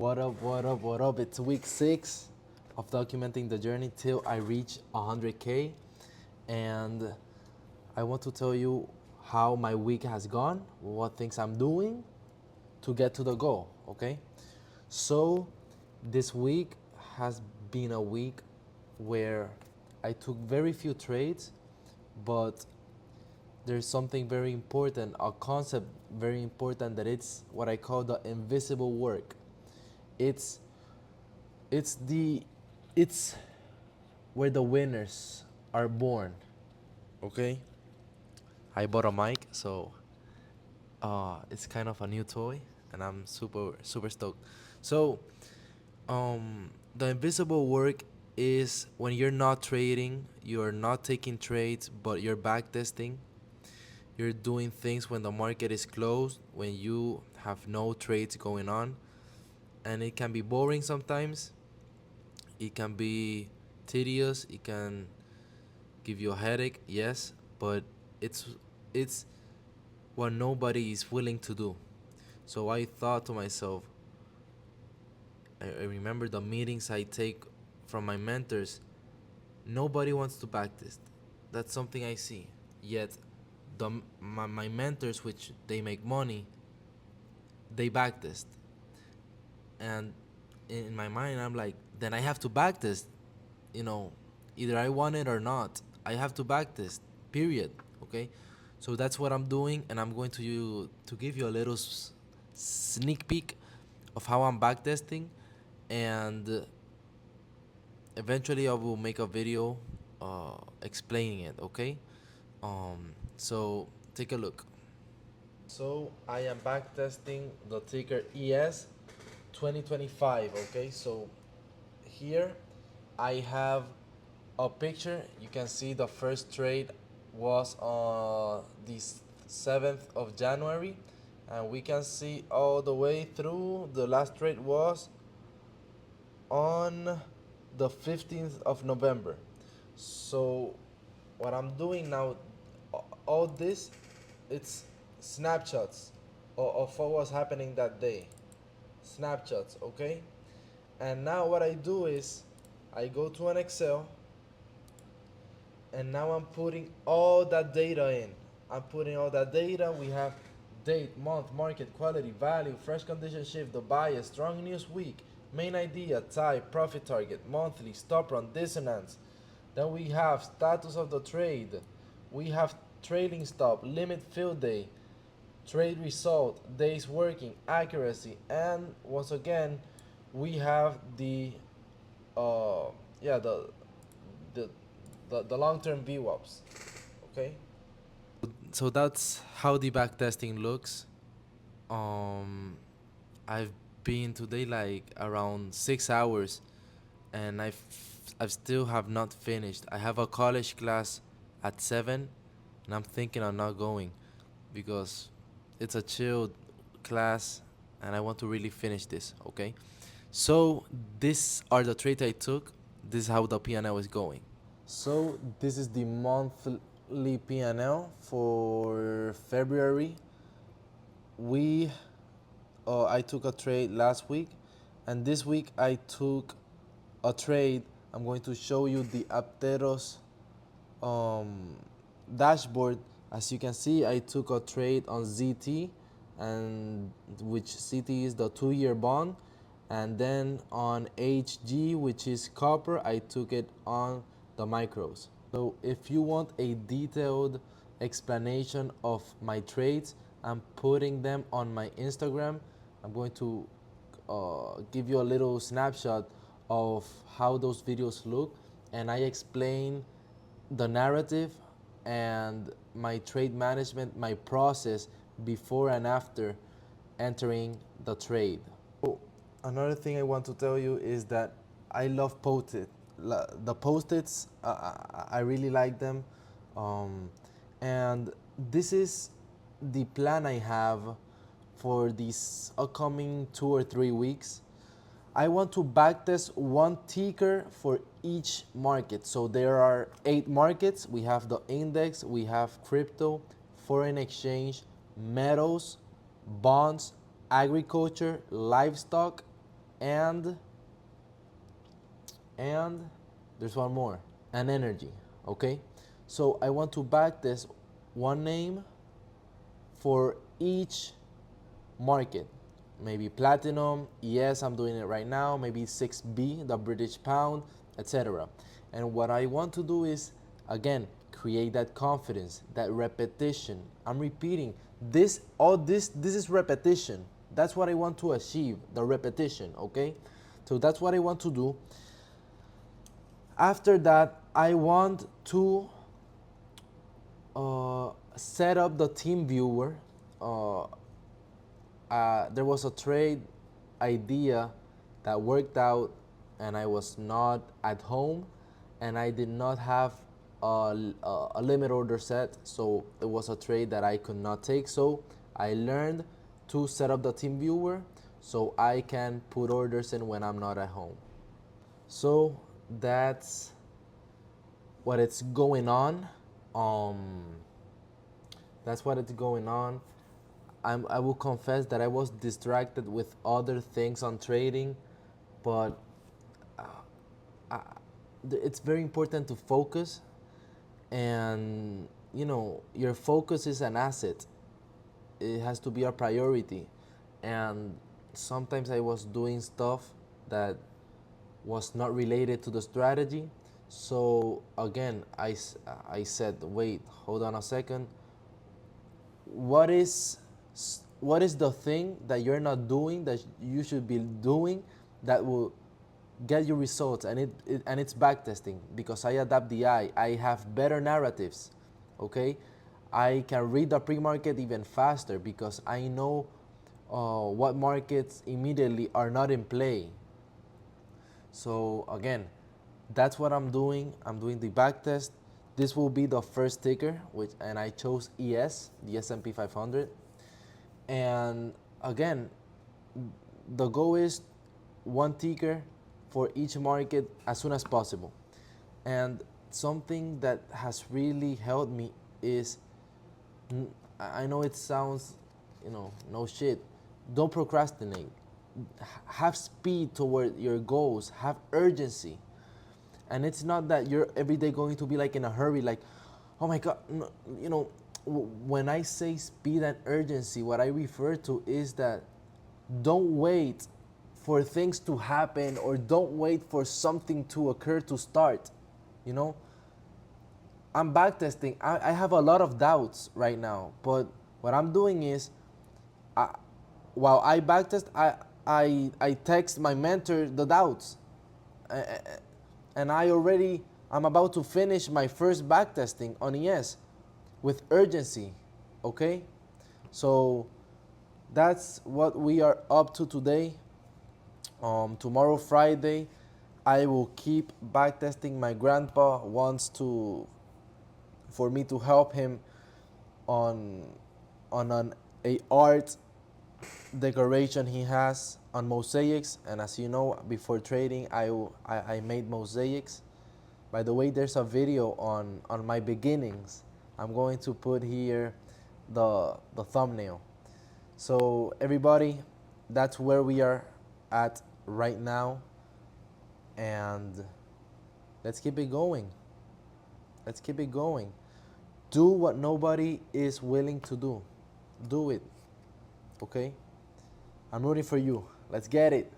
What up, what up, what up? It's week 6 of documenting the journey till I reach 100K. And I want to tell you how my week has gone, what things I'm doing to get to the goal, okay? So, this week has been a week where I took very few trades, but there's something very important, a concept very important, that it's what I call the invisible work. It's it's the it's where the winners are born. Okay. I bought a mic, so it's kind of a new toy, and I'm super stoked. So the invisible work is when you're not trading, you're not taking trades, but you're back testing. You're doing things when the market is closed, when you have no trades going on, and it can be boring sometimes. It can be tedious. It can give you a headache, yes, but it's it's what nobody is willing to do. So I thought to myself, I remember the meetings I take from my mentors. Nobody wants to backtest. That's something I see. Yet, my mentors, which they make money, they backtest. And in my mind, I'm like, then I have to backtest. You know, either I want it or not. I have to backtest. Period. Okay, so that's what I'm doing, and I'm going to give you a little sneak peek of how I'm backtesting, and eventually I will make a video explaining it. Okay, so take a look. So I am backtesting the ticker ES 2025. Okay, so here I have a picture. You can see the first trade was on the 7th of January, and we can see all the way through. The last trade was on the 15th of November. So what I'm doing now, all this, it's snapshots of what was happening that day. Snapshots, okay? And now what I do is I go to an Excel, and now I'm putting all that data in. I'm putting all that data. We have date, month, market, quality, value, fresh condition shift, the bias, strong news week, main idea, type, profit target, monthly, stop run, dissonance. Then we have status of the trade. We have trailing stop, limit fill day, trade result, days working, accuracy, and once again, we have the uh yeah the the long-term VWAPs. Okay. So that's how the backtesting looks. Um, I've been today like around 6 hours, and I still have not finished. I have a college class at 7, and I'm thinking I'm not going because it's a chill class, and I want to really finish this. Okay, so these are the trades I took. This is how the P&L is going. So this is the monthly P&L for February. We I took a trade last week, and this week I took a trade. I'm going to show you the Apteros um, dashboard. As you can see, I took a trade on ZT, and which ZT is the 2-year bond, and then on HG, which is copper, I took it on the micros. So if you want a detailed explanation of my trades, I'm putting them on my Instagram. I'm going to give you a little snapshot of how those videos look, and I explain the narrative and my trade management, my process before and after entering the trade. Oh, another thing I want to tell you is that I love Post-it. The Post-its, I really like them. Um, and this is the plan I have for these upcoming 2 or 3 weeks. I want to backtest one ticker for each market. So there are 8 markets. We have the index, we have crypto, foreign exchange, metals, bonds, agriculture, livestock, and there's one more, and energy. Okay, so I want to backtest one name for each market. Maybe platinum, yes, I'm doing it right now. Maybe 6B, the British pound, etc. And what I want to do is, again, create that confidence, that repetition. I'm repeating this. All this is repetition. That's what I want to achieve, the repetition. Okay, so that's what I want to do. After that, I want to set up the team viewer. There was a trade idea that worked out, and I was not at home, and I did not have a limit order set, so it was a trade that I could not take. So I learned to set up the team viewer so I can put orders in when I'm not at home. So that's what it's going on. Um, that's what it's going on. I will confess that I was distracted with other things on trading, but it's very important to focus, and your focus is an asset. It has to be a priority, and sometimes I was doing stuff that was not related to the strategy. So again, I said, wait, hold on a second. What is the thing that you're not doing that you should be doing that will get you results? And it's backtesting, because I adapt the eye. I have better narratives. Okay, I can read the pre-market even faster because I know what markets immediately are not in play. So again, that's what I'm doing. I'm doing the backtest. This will be the first ticker, and I chose ES, the S&P 500. And again, the goal is one ticker for each market as soon as possible. And something that has really helped me is, I know it sounds, no shit. Don't procrastinate. Have speed toward your goals. Have urgency. And it's not that you're every day going to be like in a hurry, like, oh my God, no, when I say speed and urgency, what I refer to is that don't wait for things to happen, or don't wait for something to occur to start. You know, I'm backtesting. I have a lot of doubts right now, but what I'm doing is, while I backtest, I text my mentor the doubts, and I'm about to finish my first backtesting on ES with urgency. Okay, so that's what we are up to today. Tomorrow, Friday, I will keep backtesting. My grandpa wants for me to help him on a art decoration he has on mosaics. And as you know, before trading, I made mosaics. By the way, there's a video on my beginnings. I'm going to put here the thumbnail. So everybody, that's where we are at right now, and let's keep it going. Let's keep it going. Do what nobody is willing to do. Do it. Okay? I'm rooting for you. Let's get it.